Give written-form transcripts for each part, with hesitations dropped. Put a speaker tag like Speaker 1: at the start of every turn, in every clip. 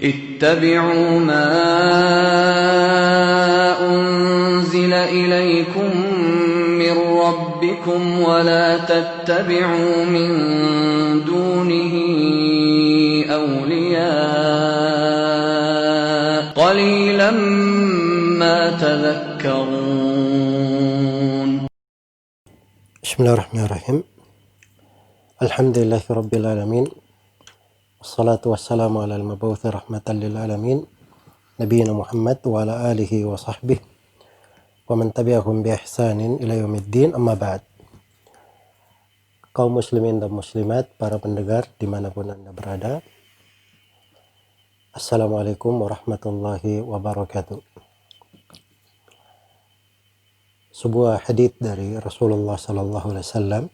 Speaker 1: اتبعوا ما أنزل إليكم من ربكم ولا تتبعوا من دونه أولياء قليلا ما تذكرون.
Speaker 2: Bismillahirrahmanirrahim. Alhamdulillahi rabbil alamin. Wassalatu wassalamu ala al-mab'uthi rahmatan lil alamin. Nabiyina Muhammad wa ala alihi wa sahbihi wa man tabi'ahum bi ihsanin ila yaumiddin, amma ba'd. Kaum muslimin dan muslimat, para pendengar dimanapun Anda berada, Assalamualaikum warahmatullahi wabarakatuh. Sebuah hadits dari Rasulullah sallallahu alaihi wasallam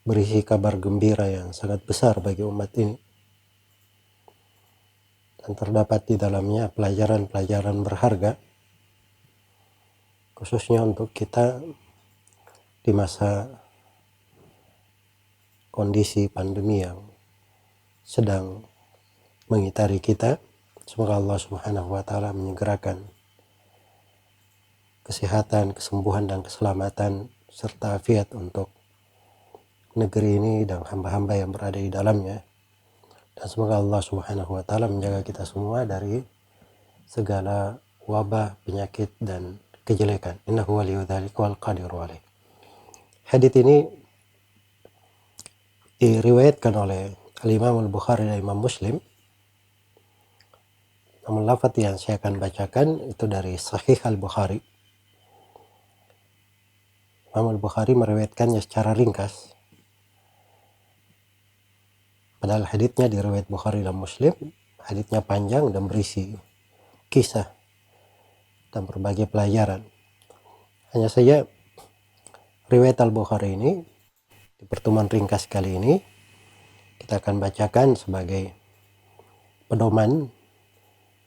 Speaker 2: berisi kabar gembira yang sangat besar bagi umat ini, dan terdapat di dalamnya pelajaran-pelajaran berharga khususnya untuk kita di masa kondisi pandemi yang sedang mengitari kita. Semoga Allah Subhanahu wa taala menyegerakan kesehatan, kesembuhan dan keselamatan serta afiat untuk negeri ini dan hamba-hamba yang berada di dalamnya. Dan semoga Allah Subhanahu wa taala menjaga kita semua dari segala wabah, penyakit dan kejelekan. Innahu waliyyu dzalika wal qadiru alaih. Hadits ini diriwayatkan oleh Al-Imam Al-Bukhari dan Imam Muslim. Namun lafaz yang saya akan bacakan itu dari Sahih Al-Bukhari. Imam Al-Bukhari meriwayatkannya secara ringkas, padahal haditsnya di riwayat Bukhari dan Muslim. Haditsnya panjang dan berisi kisah dan berbagai pelajaran. Hanya saja riwayat Al-Bukhari ini di pertemuan ringkas kali ini kita akan bacakan sebagai pedoman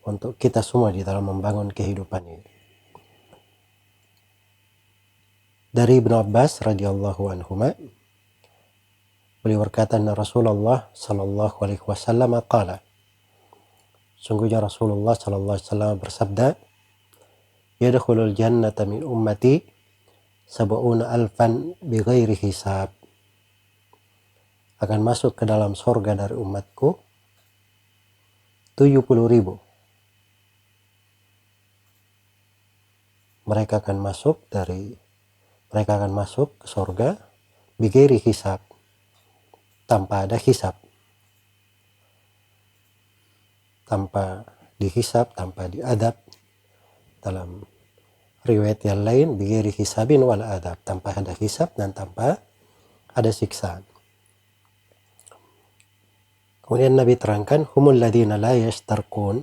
Speaker 2: untuk kita semua di dalam membangun kehidupan ini. Dari Ibnu Abbas radhiyallahu anhuma, beliau berkata, Rasulullah sallallahu alaihi wasallam qala, sungguhnya Rasulullah sallallahu alaihi wasallam bersabda, yadkhulul jannata min ummati sab'una alfan bighairi hisab, akan masuk ke dalam surga dari umatku 70.000. Mereka akan masuk ke surga bighairi hisab, tanpa ada hisab, tanpa dihisab, tanpa diadab. Dalam riwayat yang lain bighairi hisabin wal adab, tanpa ada hisab dan tanpa ada siksaan. Kemudian Nabi terangkan, humul ladina la yashtarkun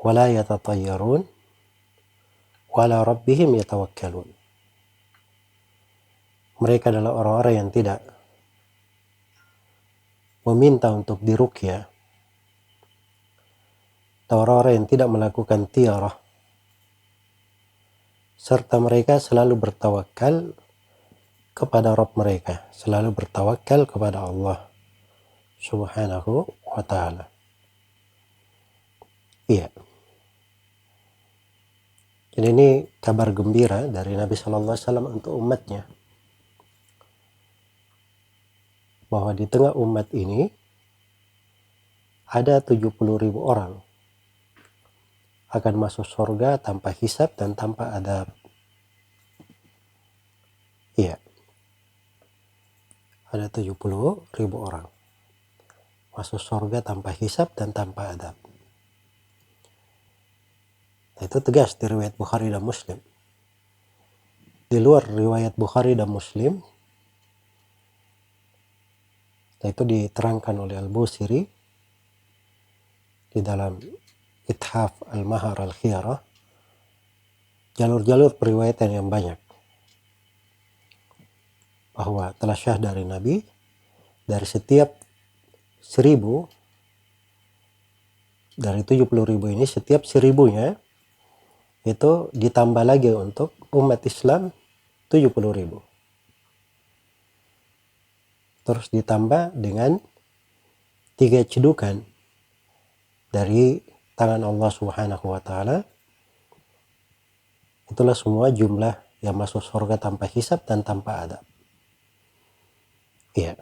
Speaker 2: wa la yatatayyarun wa ala rabbihim yatawakkalun. Mereka adalah orang-orang yang tidak meminta untuk diruqyah, atau orang-orang yang tidak melakukan tiarah, serta mereka selalu bertawakal kepada Rabb mereka, selalu bertawakal kepada Allah Subhanahu wa ta'ala. Iya. Jadi ini kabar gembira dari Nabi sallallahu alaihi wasallam untuk umatnya, bahwa di tengah umat ini ada 70.000 orang akan masuk surga tanpa hisab dan tanpa adab. Iya. Ada 70.000 orang masuk surga tanpa hisab dan tanpa adab. Nah, itu tegas di riwayat Bukhari dan Muslim. Di luar riwayat Bukhari dan Muslim, itu diterangkan oleh Al-Busiri di dalam Ithaf Al-Mahar Al-Khiyarah, jalur-jalur periwayatan yang banyak, bahwa telah syah dari Nabi, dari setiap 1.000, dari 70.000 ini, setiap 1.000-nya itu ditambah lagi untuk umat Islam 70.000. Terus ditambah dengan 3 cedukan dari tangan Allah Subhanahu wa taala, itulah semua jumlah yang masuk surga tanpa hisab dan tanpa adab. Iya.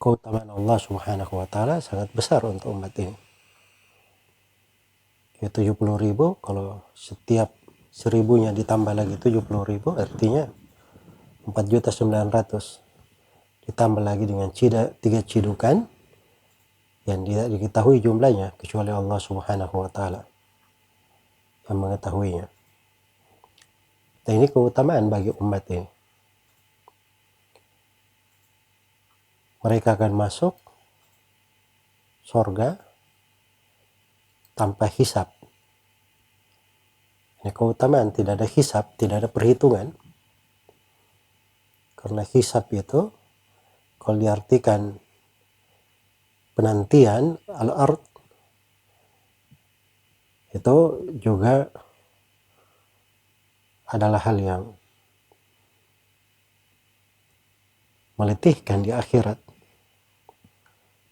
Speaker 2: Keutamaan Allah Subhanahu wa taala sangat besar untuk umat ini. Ya 70.000, kalau setiap 1.000-nya ditambah lagi 70.000, artinya 4.900.000, ditambah lagi dengan 3 cidukan yang tidak diketahui jumlahnya kecuali Allah Subhanahu wa taala yang mengetahuinya. Dan ini keutamaan bagi umat ini. Mereka akan masuk surga tanpa hisab. Ini keutamaan, tidak ada hisab, tidak ada perhitungan. Karena hisab itu kalau diartikan penantian al-ard, itu juga adalah hal yang meletihkan di akhirat.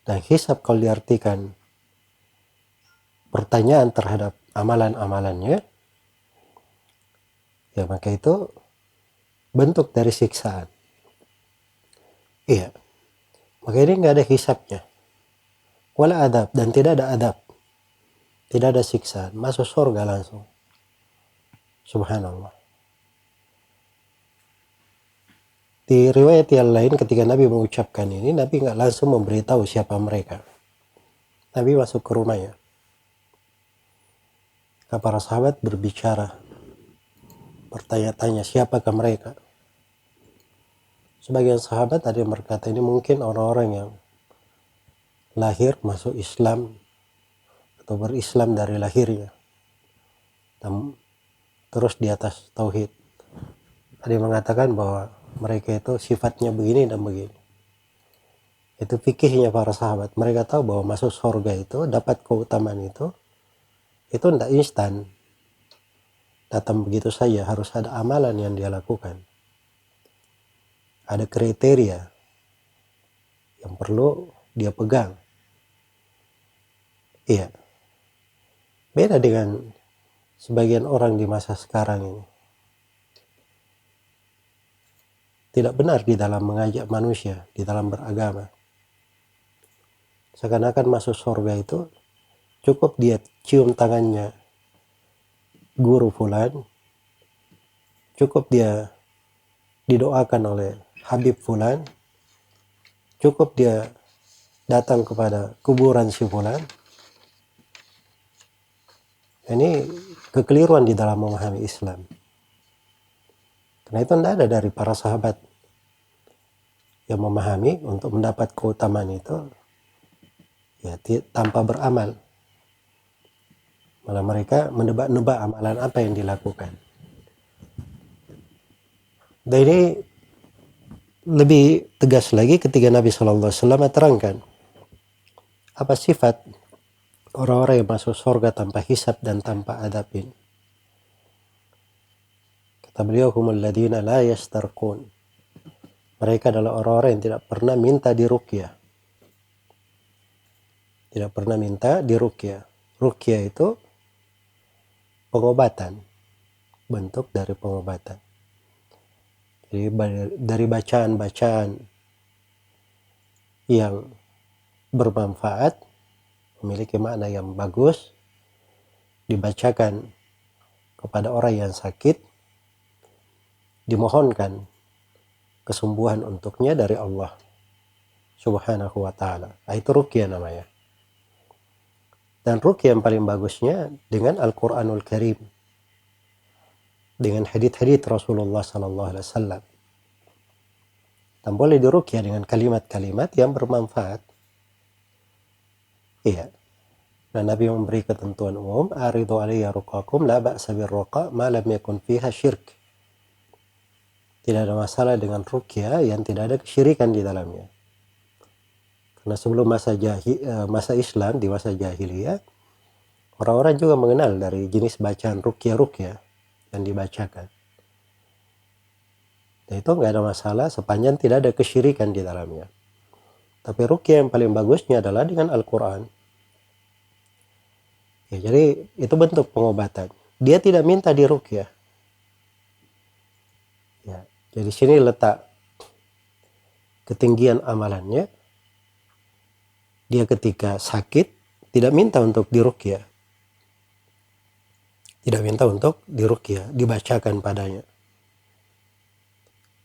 Speaker 2: Dan hisab kalau diartikan pertanyaan terhadap amalan-amalannya, ya maka itu bentuk dari siksaan. Iya. Maka ini nggak ada hisabnya. Wala adab, dan tidak ada adab. Tidak ada siksaan, masuk surga langsung. Subhanallah. Di riwayat yang lain ketika Nabi mengucapkan ini, Nabi nggak langsung memberitahu siapa mereka. Nabi masuk ke rumahnya. Para sahabat berbicara, bertanya-tanya siapakah mereka. Sebagian sahabat ada yang berkata ini mungkin orang-orang yang lahir masuk Islam atau berislam dari lahirnya dan terus di atas tauhid. Ada yang mengatakan bahwa mereka itu sifatnya begini dan begini. Itu fikihnya para sahabat. Mereka tahu bahwa masuk surga itu, dapat keutamaan itu tidak instan, datang begitu saja. Harus ada amalan yang dia lakukan, ada kriteria yang perlu dia pegang. Iya, beda dengan sebagian orang di masa sekarang ini. Tidak benar di dalam mengajak manusia, di dalam beragama. Seakan-akan masuk surga itu cukup dia cium tangannya guru fulan, cukup dia didoakan oleh Habib fulan, cukup dia datang kepada kuburan si fulan. Ini kekeliruan di dalam memahami Islam. Karena itu tidak ada dari para sahabat yang memahami untuk mendapat keutamaan itu ya tanpa beramal. Malah mereka menebak-nebak amalan apa yang dilakukan. Dan ini lebih tegas lagi ketika Nabi SAW terangkan apa sifat orang-orang yang masuk surga tanpa hisab dan tanpa adab ini. Kata beliau, humul ladina la yastarqun. Mereka adalah orang-orang yang tidak pernah minta diruqyah. Tidak pernah minta diruqyah. Ruqyah itu pengobatan, bentuk dari pengobatan. Jadi dari bacaan-bacaan yang bermanfaat, memiliki makna yang bagus, dibacakan kepada orang yang sakit, dimohonkan kesembuhan untuknya dari Allah Subhanahu wa ta'ala. Itu ruqyah namanya. Dan ruqyah yang paling bagusnya dengan Al-Quranul Karim, dengan hadits-hadits Rasulullah sallallahu alaihi wasallam. Dan boleh diruqyah dengan kalimat-kalimat yang bermanfaat. Iya. Dan Nabi memberi ketentuan umum, aridu alayya ruqakum la ba'sa birruqa ma lam yakun fiha syirk. Tidak ada masalah dengan ruqyah yang tidak ada kesyirikan di dalamnya. Karena sebelum masa Islam, di masa jahiliyah, orang-orang juga mengenal dari jenis bacaan ruqyah-ruqyah yang dibacakan. Dan itu nggak ada masalah sepanjang tidak ada kesyirikan di dalamnya. Tapi ruqyah yang paling bagusnya adalah dengan Al-Quran. Ya, jadi itu bentuk pengobatan. Dia tidak minta diruqyah. Ya, jadi sini letak ketinggian amalannya. Dia ketika sakit tidak minta untuk diruqyah. Tidak minta untuk diruqyah, dibacakan padanya.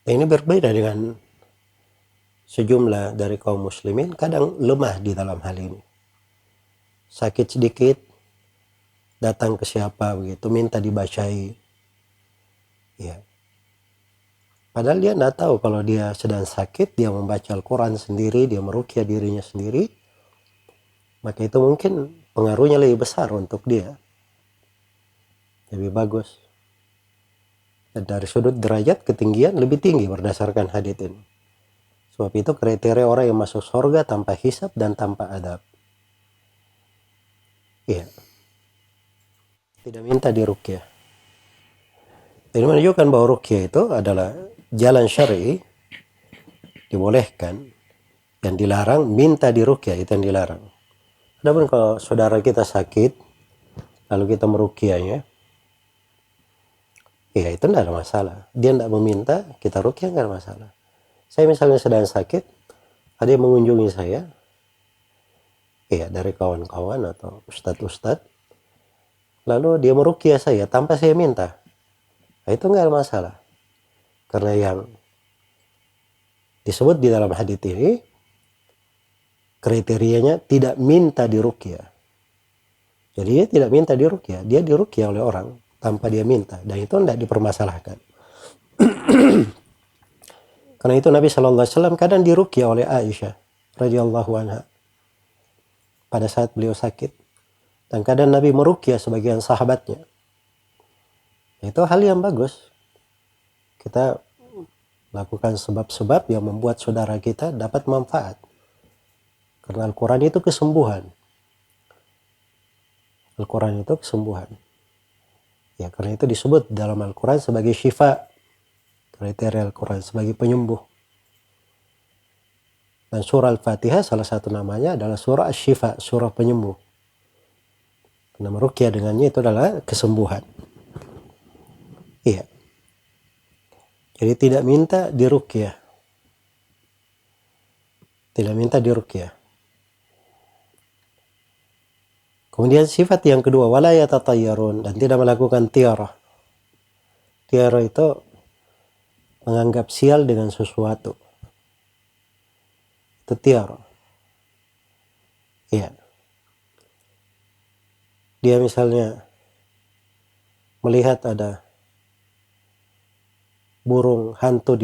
Speaker 2: Nah, ini berbeda dengan sejumlah dari kaum muslimin, kadang lemah di dalam hal ini. Sakit sedikit, datang ke siapa begitu, minta dibacai. Ya. Padahal dia tidak tahu kalau dia sedang sakit, dia membaca Al-Quran sendiri, dia meruqyah dirinya sendiri, maka itu mungkin pengaruhnya lebih besar untuk dia. Lebih bagus. Dan dari sudut derajat ketinggian lebih tinggi berdasarkan hadits ini. Sebab itu kriteria orang yang masuk surga tanpa hisab dan tanpa adab. Iya. Tidak minta diruqyah. Ini menunjukkan bahwa ruqyah itu adalah jalan syar'i, dibolehkan. Yang dilarang minta diruqyah, itu yang dilarang. Adapun kalau saudara kita sakit, lalu kita meruqyahnya, ya itu tidak ada masalah. Dia tidak meminta, kita ruqyah tidak ada masalah. Saya misalnya sedang sakit, ada yang mengunjungi saya, ya dari kawan-kawan atau ustadz-ustadz, lalu dia meruqyah saya tanpa saya minta, nah, itu nggak ada masalah. Karena yang disebut di dalam hadits ini, kriterianya tidak minta diruqyah. Jadi dia tidak minta diruqyah, dia diruqyah oleh orang tanpa dia minta, dan itu tidak dipermasalahkan. Karena itu Nabi SAW kadang diruqyah oleh Aisyah radhiyallahu anha pada saat beliau sakit, dan kadang Nabi meruqyah sebagian sahabatnya. Itu hal yang bagus. Kita lakukan sebab-sebab yang membuat saudara kita dapat manfaat. Karena Al-Quran itu kesembuhan. Al-Quran itu kesembuhan. Ya, karena itu disebut dalam Al-Quran sebagai syifa. Kriteria Al-Quran sebagai penyembuh. Dan surah Al-Fatihah salah satu namanya adalah surah Asy-Syifa, surah penyembuh. Karena meruqyah dengannya itu adalah kesembuhan. Iya. Jadi tidak minta diruqyah. Tidak minta diruqyah. Kemudian sifat yang kedua, wala yatatayyarun, dan tidak melakukan tiarah. Tiarah itu menganggap sial dengan sesuatu. Itu tiarah. Iya. Dia misalnya melihat ada burung hantu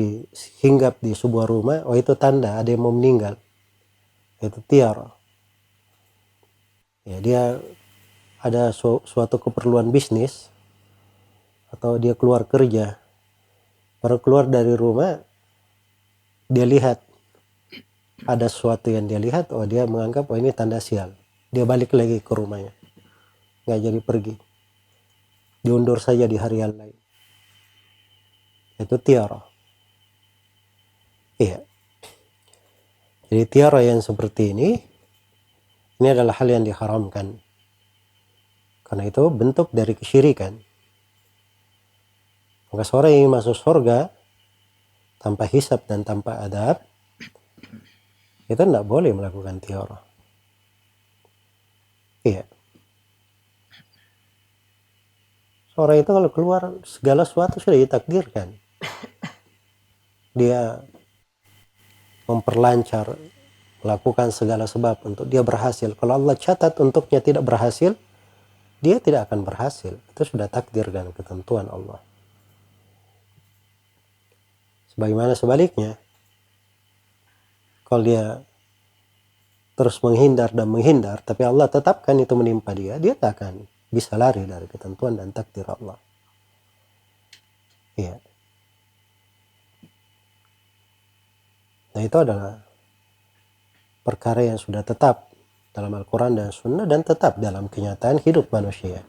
Speaker 2: hinggap di sebuah rumah, oh itu tanda ada yang mau meninggal. Itu tiarah. Ya, dia ada suatu keperluan bisnis atau dia keluar kerja, baru keluar dari rumah, dia lihat ada sesuatu yang dia lihat, oh dia menganggap oh ini tanda sial, dia balik lagi ke rumahnya, nggak jadi pergi, diundur saja di hari yang lain. Itu tiarah. Iya. Jadi tiarah yang seperti ini adalah hal yang diharamkan. Karena itu bentuk dari kesyirikan. Maka seorang yang masuk surga tanpa hisab dan tanpa adab, itu tidak boleh melakukan tiarah. Iya. Seorang itu kalau keluar, segala sesuatu sudah ditakdirkan. Dia memperlancar, melakukan segala sebab untuk dia berhasil. Kalau Allah catat untuknya tidak berhasil, dia tidak akan berhasil. Itu sudah takdir dan ketentuan Allah. Sebagaimana sebaliknya, kalau dia terus menghindar dan menghindar, tapi Allah tetapkan itu menimpa dia, dia tak akan bisa lari dari ketentuan dan takdir Allah. Iya. Nah, itu adalah perkara yang sudah tetap dalam Al-Quran dan Sunnah dan tetap dalam kenyataan hidup manusia.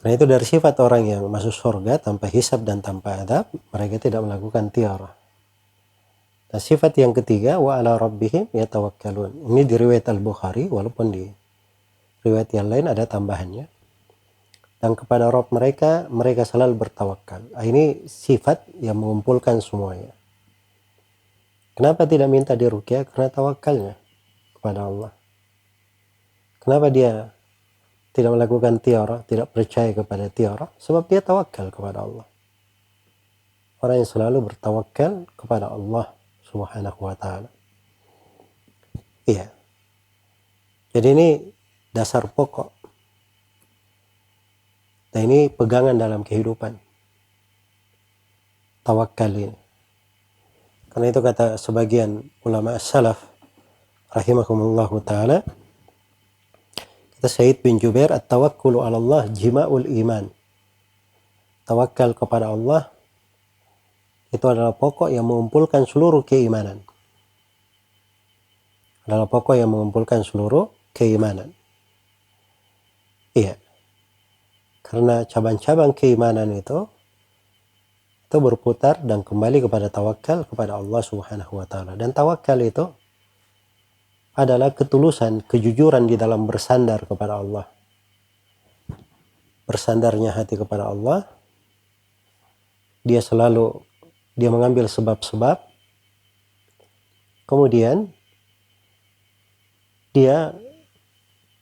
Speaker 2: Karena itu dari sifat orang yang masuk surga tanpa hisab dan tanpa adab, mereka tidak melakukan tiarah. Nah, sifat yang ketiga, wa ala rabbihim yatawakkalun. Ini di riwayat Al-Bukhari, walaupun di riwayat yang lain ada tambahannya. Dan kepada Rabb mereka, mereka selalu bertawakal. Ini sifat yang mengumpulkan semuanya. Kenapa tidak minta diruqyah? Karena tawakalnya kepada Allah. Kenapa dia tidak melakukan tiarah, tidak percaya kepada tiarah? Sebab dia tawakal kepada Allah. Orang yang selalu bertawakal kepada Allah Subhanahu wa ta'ala. Iya. Jadi ini dasar pokok. Dan ini pegangan dalam kehidupan. Tawakal ini. Karena itu kata sebagian ulama salaf rahimahumullahu ta'ala, kata Said bin Jubair, at-tawakkulu ala Allah jima'ul iman. Tawakal kepada Allah itu adalah pokok yang mengumpulkan seluruh keimanan. Adalah pokok yang mengumpulkan seluruh keimanan. Iya. Karena cabang-cabang keimanan itu berputar dan kembali kepada tawakal kepada Allah Subhanahu wa ta'ala. Dan tawakal itu adalah ketulusan, kejujuran di dalam bersandar kepada Allah. Bersandarnya hati kepada Allah. Dia mengambil sebab-sebab. Kemudian dia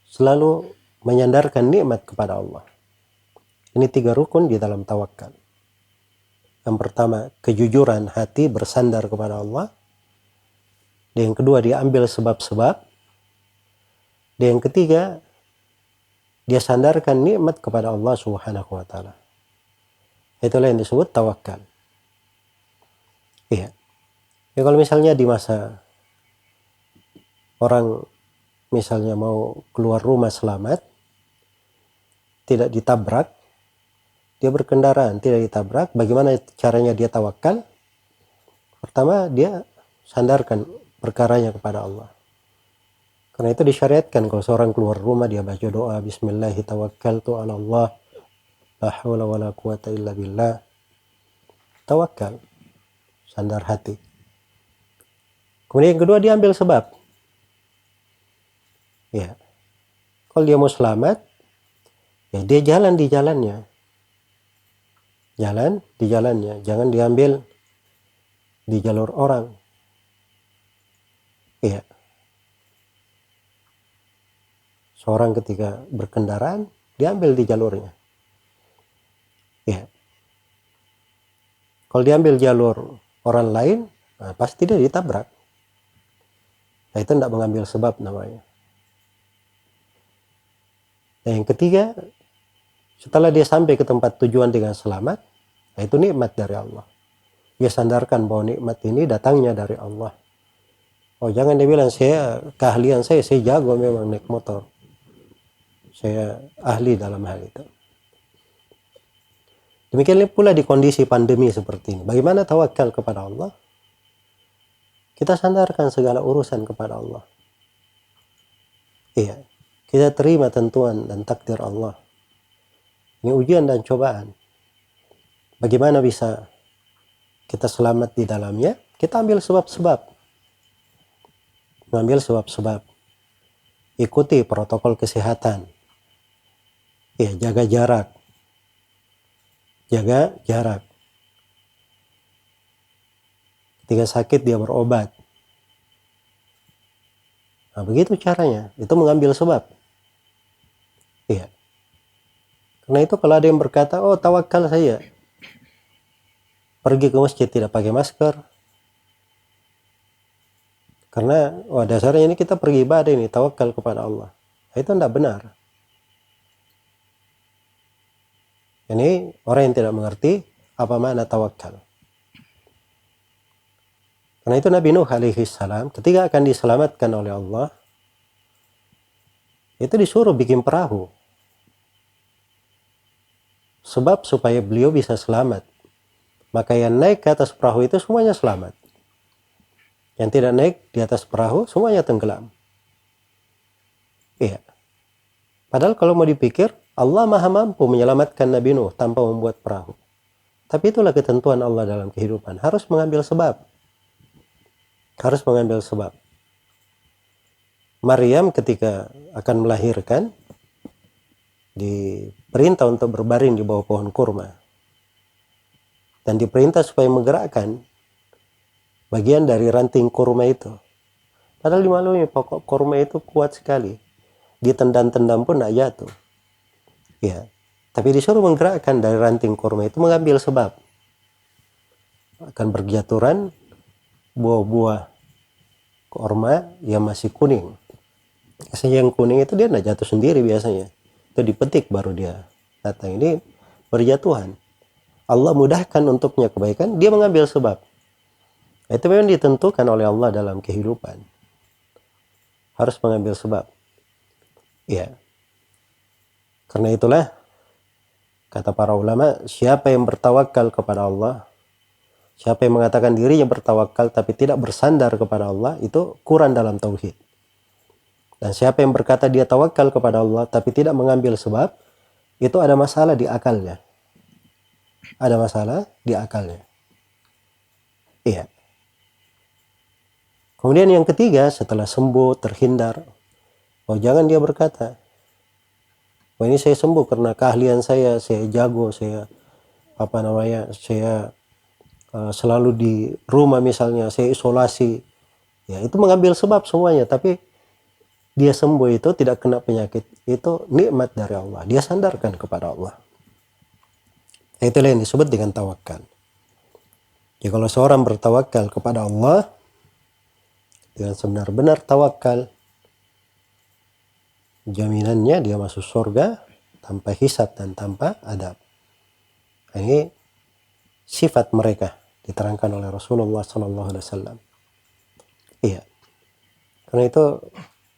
Speaker 2: selalu menyandarkan nikmat kepada Allah. Ini 3 rukun di dalam tawakal. Yang pertama, kejujuran hati bersandar kepada Allah. Dan yang kedua, dia ambil sebab-sebab. Dan yang ketiga, dia sandarkan nikmat kepada Allah Subhanahu wa ta'ala. Itulah yang disebut tawakal. Iya. Ya, kalau misalnya di masa orang misalnya mau keluar rumah selamat, tidak ditabrak, dia berkendaraan tidak ditabrak, bagaimana caranya dia tawakal? Pertama, dia sandarkan perkaranya kepada Allah. Karena itu disyariatkan kalau seorang keluar rumah dia baca doa bismillahi tawakkaltu ala Allah la haula wala quwata illa billah. Tawakal, sandar hati. Kemudian yang kedua, dia ambil sebab. Ya. Kalau dia mau selamat, ya dia jalan di jalannya. Jalan di jalannya, jangan diambil di jalur orang. Iya. Seorang ketika berkendaraan, diambil di jalurnya. Iya. Kalau diambil jalur orang lain, nah pasti dia ditabrak. Nah, itu tidak mengambil sebab namanya. Nah, yang ketiga, setelah dia sampai ke tempat tujuan dengan selamat, nah itu nikmat dari Allah. Dia sandarkan bahwa nikmat ini datangnya dari Allah. Oh, jangan dia bilang, keahlian saya jago memang naik motor. Saya ahli dalam hal itu. Demikian pula di kondisi pandemi seperti ini. Bagaimana tawakal kepada Allah? Kita sandarkan segala urusan kepada Allah. Iya, kita terima tentuan dan takdir Allah. Ini ujian dan cobaan. Bagaimana bisa kita selamat di dalamnya? Kita ambil sebab-sebab. Mengambil sebab-sebab. Ikuti protokol kesehatan. Ya, jaga jarak. Jaga jarak. Ketika sakit dia berobat. Nah, begitu caranya. Itu mengambil sebab. Iya. Karena itu kalau ada yang berkata, oh tawakal saya, pergi ke masjid tidak pakai masker. Karena dasarnya ini kita pergi ibadah ini, tawakal kepada Allah. Itu tidak benar. Ini orang yang tidak mengerti apa makna tawakal. Karena itu Nabi Nuh alaihi salam ketika akan diselamatkan oleh Allah, itu disuruh bikin perahu. Sebab supaya beliau bisa selamat. Maka yang naik ke atas perahu itu semuanya selamat. Yang tidak naik di atas perahu semuanya tenggelam. Iya. Padahal kalau mau dipikir, Allah maha mampu menyelamatkan Nabi Nuh tanpa membuat perahu. Tapi itulah ketentuan Allah dalam kehidupan. Harus mengambil sebab. Harus mengambil sebab. Maryam ketika akan melahirkan, diperintah untuk berbaring di bawah pohon kurma. Dan diperintah supaya menggerakkan bagian dari ranting kurma itu. Padahal dimaklumi pokok kurma itu kuat sekali. Ditendang-tendang pun tidak jatuh. Ya. Tapi disuruh menggerakkan dari ranting kurma itu, mengambil sebab. Akan berjatuhan buah-buah kurma yang masih kuning. Biasanya yang kuning itu dia tidak jatuh sendiri biasanya. Itu dipetik baru dia datang. Ini berjatuhan. Allah mudahkan untuknya kebaikan, dia mengambil sebab. Itu memang ditentukan oleh Allah dalam kehidupan. Harus mengambil sebab. Ya. Karena itulah kata para ulama, siapa yang bertawakal kepada Allah, siapa yang mengatakan dirinya bertawakal tapi tidak bersandar kepada Allah, itu kurang dalam tauhid. Dan siapa yang berkata dia tawakal kepada Allah tapi tidak mengambil sebab, itu ada masalah di akalnya. Ada masalah di akalnya. Iya. Kemudian yang ketiga, setelah sembuh, terhindar, jangan dia berkata, ini saya sembuh karena keahlian saya jago, saya selalu di rumah misalnya, saya isolasi. Ya, itu mengambil sebab semuanya, tapi dia sembuh itu tidak kena penyakit, itu nikmat dari Allah. Dia sandarkan kepada Allah. Itulah yang disebut dengan tawakal. Jadi kalau seorang bertawakal kepada Allah dengan sebenar-benar tawakal, jaminannya dia masuk surga tanpa hisab dan tanpa adab. Ini sifat mereka diterangkan oleh Rasulullah SAW. Iya. Karena itu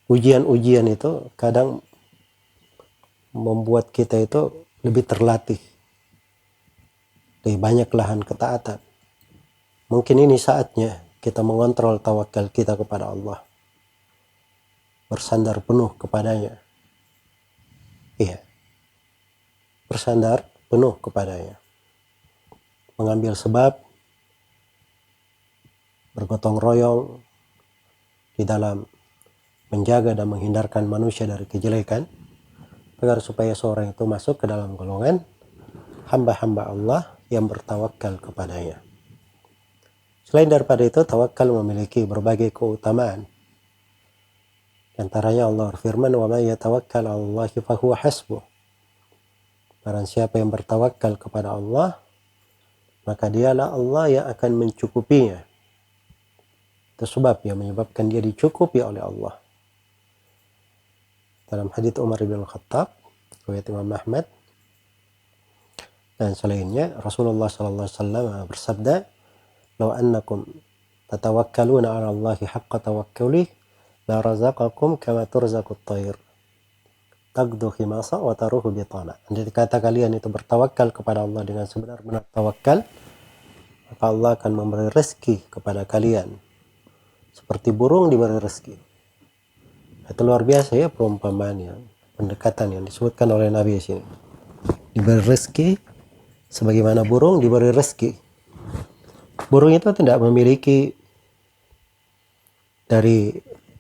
Speaker 2: ujian-ujian itu kadang membuat kita itu lebih terlatih, lebih banyak lahan ketaatan. Mungkin ini saatnya kita mengontrol tawakal kita kepada Allah, bersandar penuh kepadanya. Iya. Bersandar penuh kepadanya. Mengambil sebab, bergotong royong di dalam menjaga dan menghindarkan manusia dari kejelekan, agar supaya seorang itu masuk ke dalam golongan hamba-hamba Allah yang bertawakal kepadanya. Selain daripada itu, tawakal memiliki berbagai keutamaan. Di antaranya Allah berfirman, "Wa may yatawakkal 'alallahi fahuwa hasbuh." Barang siapa yang bertawakal kepada Allah, maka dialah Allah yang akan mencukupinya. Itu sebab yang menyebabkan dia dicukupi oleh Allah. Dalam hadits Umar bin Khattab, riwayat Imam Ahmad dan selainnya, Rasulullah SAW bersabda, "Law annakum tatawakkaluna 'ala Allahi haqqa tawakkuli, la razaqakum kama turzaqut tayr. Taqdu khimasa wa taruhu bitana." Jadi kata kalian itu bertawakal kepada Allah dengan sebenar-benar tawakal, maka Allah akan memberi rezeki kepada kalian seperti burung diberi rezeki. Itu luar biasa ya perumpamaan yang pendekatan yang disebutkan oleh Nabi di sini. Diberi rezeki sebagaimana burung diberi rezeki. Burung itu tidak memiliki dari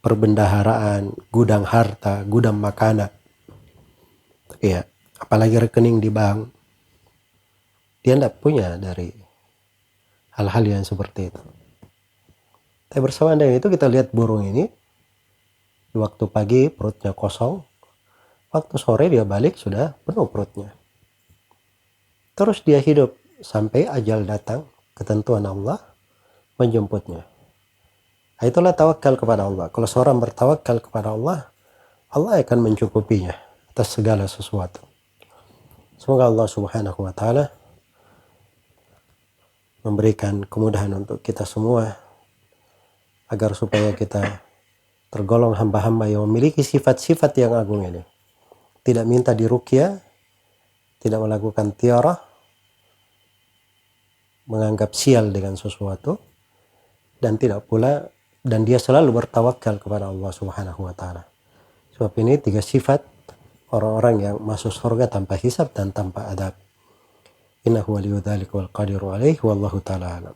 Speaker 2: perbendaharaan, gudang harta, gudang makanan. Iya, apalagi rekening di bank. Dia tidak punya dari hal-hal yang seperti itu. Tapi bersamaan dengan itu kita lihat burung ini, di waktu pagi perutnya kosong, waktu sore dia balik sudah penuh perutnya. Terus dia hidup sampai ajal datang, ketentuan Allah menjemputnya. Nah, itulah tawakal kepada Allah. Kalau seorang bertawakal kepada Allah, Allah akan mencukupinya atas segala sesuatu. Semoga Allah Subhanahu wa Ta'ala memberikan kemudahan untuk kita semua, agar supaya kita tergolong hamba-hamba yang memiliki sifat-sifat yang agung ini. Tidak minta diruqyah, tidak melakukan tiarah, menganggap sial dengan sesuatu, dan tidak pula, dan dia selalu bertawakal kepada Allah Subhanahu wa Ta'ala. Sebab ini 3 sifat orang-orang yang masuk surga tanpa hisab dan tanpa adab. Innahu waliyyu dzalika wal qadiru alaihi wallahu ta'ala alam.